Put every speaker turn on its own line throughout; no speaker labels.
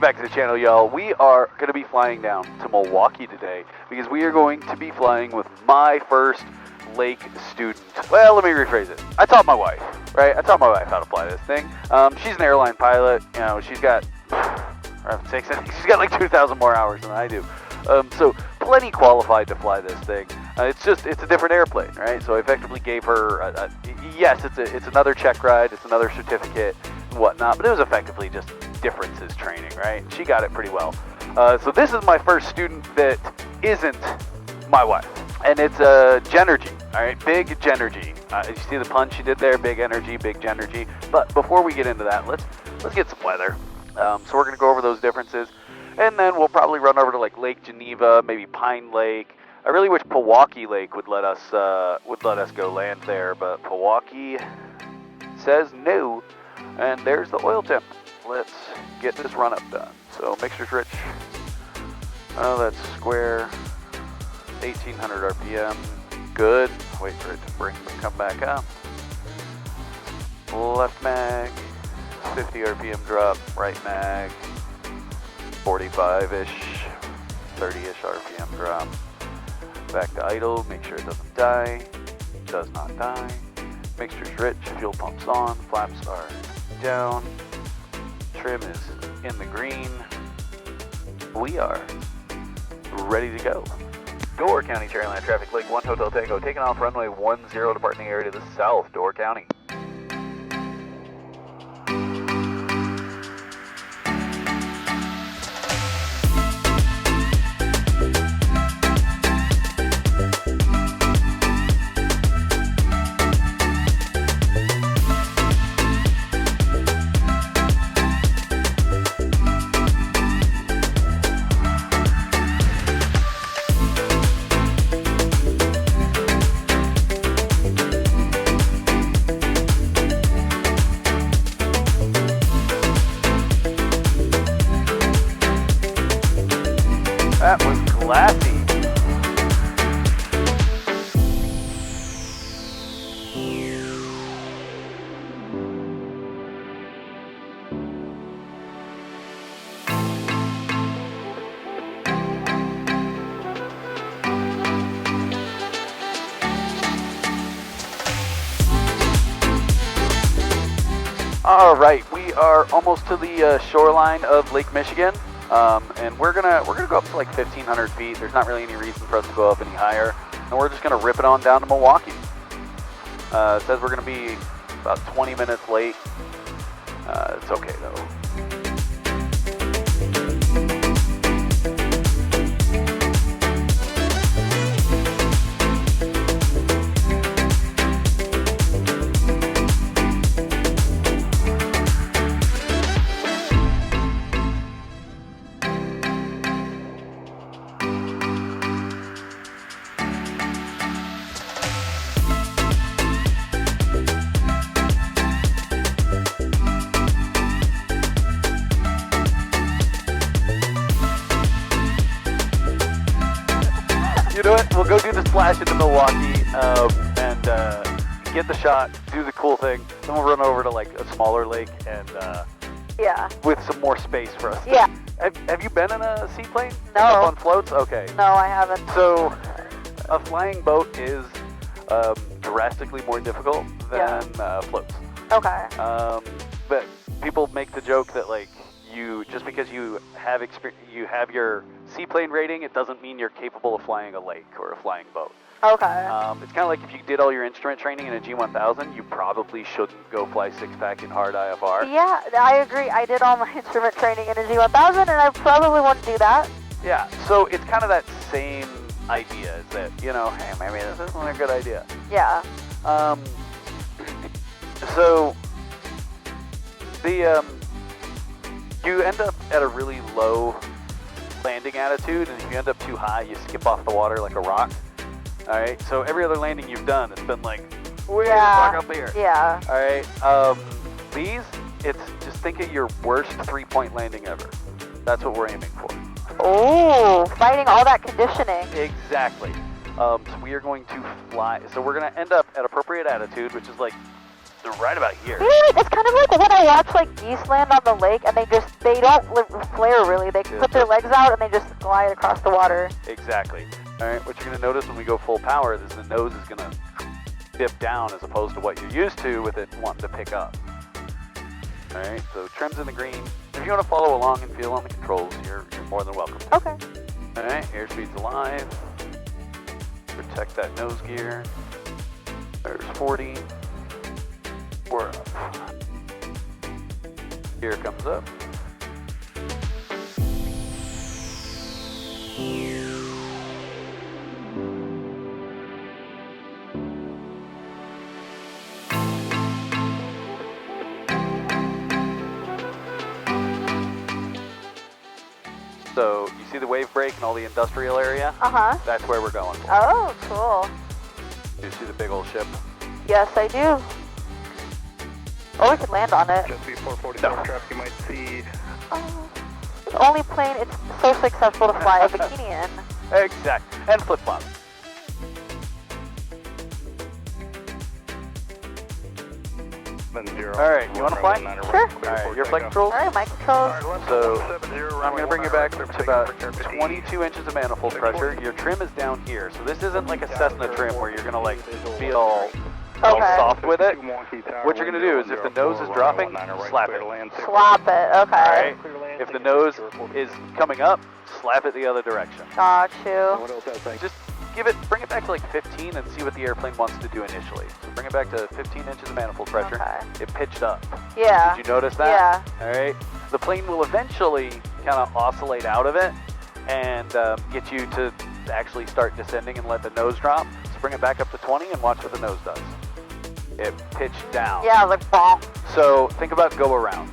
back to the channel, y'all. We are going to be flying down to Milwaukee today because we are going to be flying with my first lake student. Well, let me rephrase it. I taught my wife, right? I taught my wife how to fly this thing. She's an airline pilot. You know, she's got, she's got like 2,000 more hours than I do. So plenty qualified to fly this thing. It's a different airplane, right? So I effectively gave her, yes, it's another check ride, it's another certificate and whatnot, but it was effectively just differences training, right? She got it pretty well. So this is my first student that isn't my wife, and it's Genergy, all right? Big Genergy. You see the pun she did there? Big energy, big Genergy. But before we get into that, let's get some weather. So we're gonna go over those differences. And then we'll probably run over to like Lake Geneva, maybe Pine Lake. I really wish Pewaukee Lake would let us go land there, but Pewaukee says no. And there's the oil temp. Let's get this run up done. So mixture's rich. Oh, that's square. 1800 RPM. Good. Wait for it to come back up. Left mag. 50 RPM drop. Right mag. 45-ish, 30-ish RPM drop. Back to idle, make sure it doesn't die. Does not die. Mixture's rich, fuel pump's on, flaps are down. Trim is in the green. We are ready to go. Door County, Cherryland traffic, Lake 1 Hotel Tango, taking off runway 10, departing area to the south, Door County. That was classy. All right, we are almost to the shoreline of Lake Michigan. And we're gonna go up to like 1,500 feet. There's not really any reason for us to go up any higher, and we're just gonna rip it on down to Milwaukee. It says we're gonna be about 20 minutes late. It's okay though. You know what? We'll go do the splash into Milwaukee and get the shot, do the cool thing. Then we'll run over to like a smaller lake and
yeah,
with some more space for us.
Yeah.
Have you been in a seaplane?
No.
Up on floats? Okay.
No, I haven't.
So a flying boat is drastically more difficult than floats.
Okay.
But people make the joke that like just because you have your seaplane rating, it doesn't mean you're capable of flying a lake or a flying boat.
Okay.
It's kind of like if you did all your instrument training in a G1000, you probably shouldn't go fly six-pack in hard IFR.
Yeah, I agree. I did all my instrument training in a G1000, and I probably wouldn't do that.
Yeah, so it's kind of that same idea, is that, you know, hey, maybe this isn't a good idea.
Yeah.
So you end up at a really low landing attitude, and if you end up too high, you skip off the water like a rock. All right, so every other landing you've done, it's been like, way the fuck up here.
Yeah.
All right, these, it's just think of your worst three-point landing ever. That's what we're aiming for.
Oh, fighting all that conditioning.
Exactly. So we are going to fly. So we're going to end up at appropriate attitude, which is like right about here.
It's kind of like when I watch like geese land on the lake and they don't flare really. They put their legs out and they just glide across the water.
Exactly. All right, what you're going to notice when we go full power is the nose is going to dip down as opposed to what you're used to with it wanting to pick up. All right, so trim's in the green. If you want to follow along and feel on the controls, you're more than welcome to.
Okay.
All right, airspeed's alive. Protect that nose gear. There's 40. We're up. Gear comes up. So you see the wave break and all the industrial area?
Uh-huh.
That's where we're going for.
Oh, cool.
You see the big old ship?
Yes, I do. Or we could land on it.
Just before 44 traffic, you might see.
Oh, the only plane it's socially acceptable to fly a bikini in.
Exactly. And flip-flop. Alright, you want to fly?
Sure.
Alright, your flight controls?
All right, my controls.
So, I'm going to bring you back to about 22 inches of manifold pressure. Your trim is down here, so this isn't like a Cessna trim where you're going to like be all soft with it. What you're going to do is if the nose is dropping, slap it.
Slap it, okay.
Alright, if the nose is coming up, slap it the other direction.
Got you.
Just bring it back to like 15 and see what the airplane wants to do initially. So bring it back to 15 inches of manifold pressure.
Okay.
It pitched up.
Yeah.
Did you notice that?
Yeah.
All right. The plane will eventually kind of oscillate out of it and get you to actually start descending and let the nose drop. So bring it back up to 20 and watch what the nose does. It pitched down.
Yeah, like bonk.
So think about go-arounds.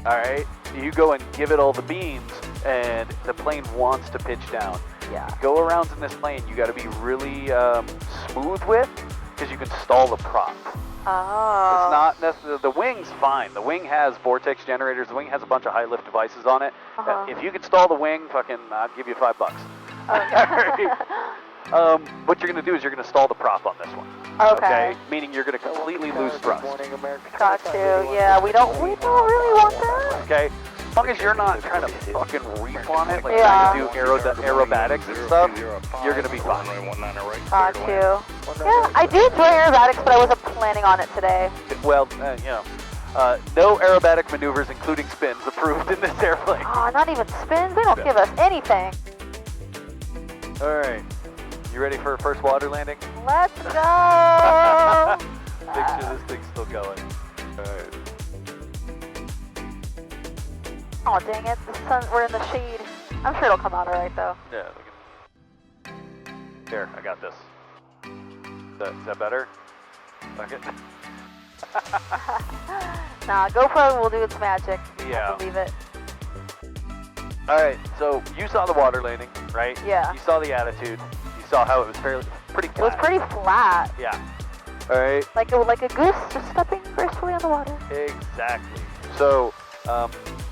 All right. You go and give it all the beams and the plane wants to pitch down.
Yeah.
Go-arounds in this plane, you got to be really smooth with, because you can stall the prop.
Oh.
It's not necessarily, the wing's fine. The wing has vortex generators. The wing has a bunch of high lift devices on it.
Uh-huh.
If you can stall the wing, I'll give you $5.
Okay.
What you're going to do is you're going to stall the prop on this one.
Okay.
Meaning you're going to completely lose thrust.
Got you. Yeah, we don't really want that.
Okay. As long as you're not trying to fucking reef on it, like
Yeah.
trying to do aerobatics and stuff, you're going to be fine.
Got you. Yeah, I do enjoy aerobatics, but I wasn't planning on it today.
Well, no aerobatic maneuvers, including spins, approved in this airplane.
Oh, not even spins? They don't give us anything.
All right. You ready for a first water landing?
Let's go!
Make sure this thing's still going. All right.
Oh, dang it. We're in the shade. I'm sure it'll come out all right, though.
Yeah. Here, I got this. Is that better? Fuck it.
Nah, GoPro will do its magic.
Yeah.
I believe it.
All right, so you saw the water landing, right?
Yeah.
You saw the attitude. You saw how it was pretty flat.
It was pretty flat.
Yeah. All right.
Like a goose just stepping gracefully on the water.
Exactly. So,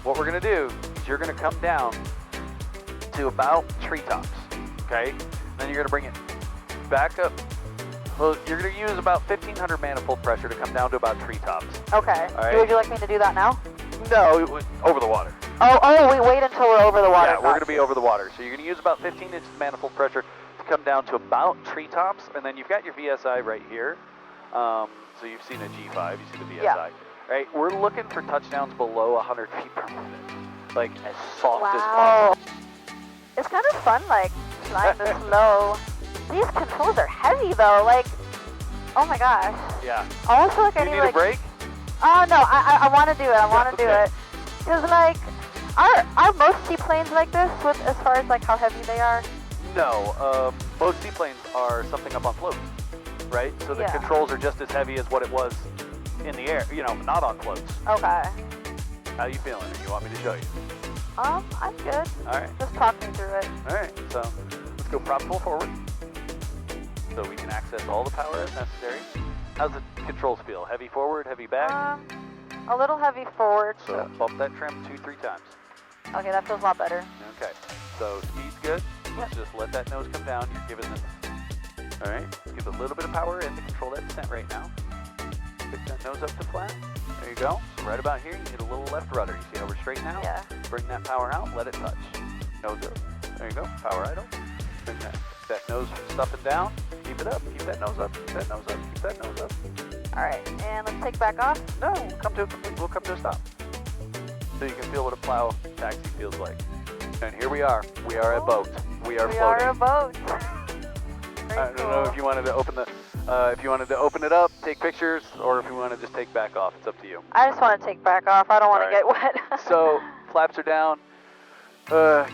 what we're going to do is you're going to come down to about treetops, okay? Then you're going to bring it back up. Well, you're going to use about 1,500 manifold pressure to come down to about treetops.
Okay.
All right.
Would you like me to do that now?
No, over the water.
Oh, we wait until we're over the water.
Yeah, we're going to be over the water. So you're going to use about 15 inches of manifold pressure to come down to about treetops, and then you've got your VSI right here. So you've seen a G5, you see the VSI.
Yeah.
Right, we're looking for touchdowns below 100 feet per minute, like as soft as
Wow.
possible.
It's kind of fun, like, flying this low. These controls are heavy, though. Like, oh my gosh.
Yeah.
I almost feel like I
You
need,
need
like...
a break?
Oh, no, I want to do it. I want to do
Okay.
it. Because, like, are most seaplanes like this, with as far as, like, how heavy they are?
No, most seaplanes are something up on float, right? So the
Yeah.
controls are just as heavy as what it was in the air, not on floats.
Okay.
How you feeling? You want me to show you?
I'm good.
All right.
Just talk me through it.
All right, so let's go prop full forward so we can access all the power as necessary. How's the controls feel? Heavy forward, heavy back?
A little heavy forward.
So bump that trim 2-3 times.
Okay, that feels a lot better.
Okay, so speed's good. Let's just let that nose come down. You're giving this. All right, let's give a little bit of power in to control that descent right now. Pick that nose up to flat. There you go. So right about here, you need a little left rudder. You see how we're straight now?
Yeah.
Bring that power out, let it touch. Nose up. There you go. Power idle. Bring that nose stuffing down. Keep it up. Keep that nose up. Keep that nose up. Keep that nose up.
All right, and let's take back off.
No, we'll come to a stop. So you can feel what a plow taxi feels like. And here we are. We are a boat. We are floating.
We are a boat. Very
I don't
cool.
know if you wanted to open it up, take pictures, or if you want to just take back off. It's up to you.
I just want to take back off. I don't want to
All right.
get wet.
So flaps are down,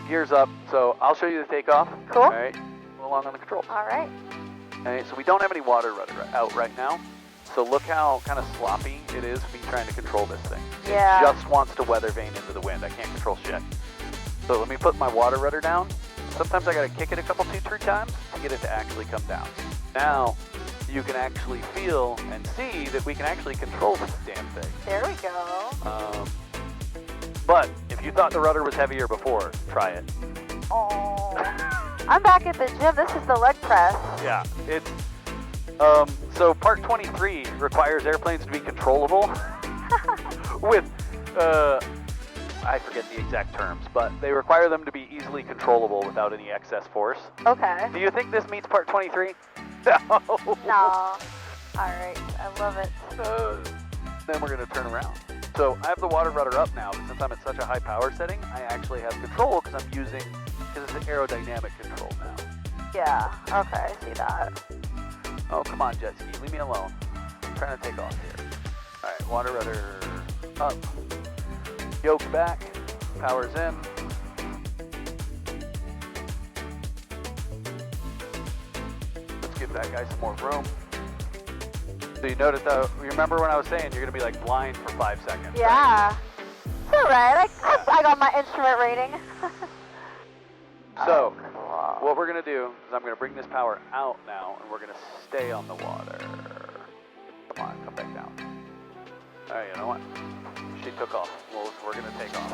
gears up. So I'll show you the takeoff.
Cool.
All right. Go along on the control.
All right.
All right. So we don't have any water rudder out right now. So look how kind of sloppy it is me trying to control this thing.
Yeah.
It just wants to weather vane into the wind. I can't control shit. So let me put my water rudder down. Sometimes I gotta kick it a couple, 2-3 times to get it to actually come down. Now you can actually feel and see that we can actually control this damn thing.
There we go.
But if you thought the rudder was heavier before, try it.
Oh. I'm back at the gym. This is the leg press.
Yeah, it's so Part 23 requires airplanes to be controllable with I forget the exact terms, but they require them to be easily controllable without any excess force.
Okay.
Do you think this meets Part 23? No.
No. All right. I love it.
Then we're going to turn around. So I have the water rudder up now, but since I'm at such a high power setting, I actually have control because it's an aerodynamic control now.
Yeah. Okay. I see that.
Oh, come on, jet ski. Leave me alone. I'm trying to take off here. All right, water rudder up. Yoke back. Power's in. Let's give that guy some more room. So you notice that, remember when I was saying you're going to be like blind for 5 seconds? Right?
Yeah. It's all right. I got my instrument rating.
So,
Oh, cool.
what we're going to do is I'm going to bring this power out now, and we're going to stay on the water. Come on, come back down. All right, you know what? She took off. Well, we're going to take off.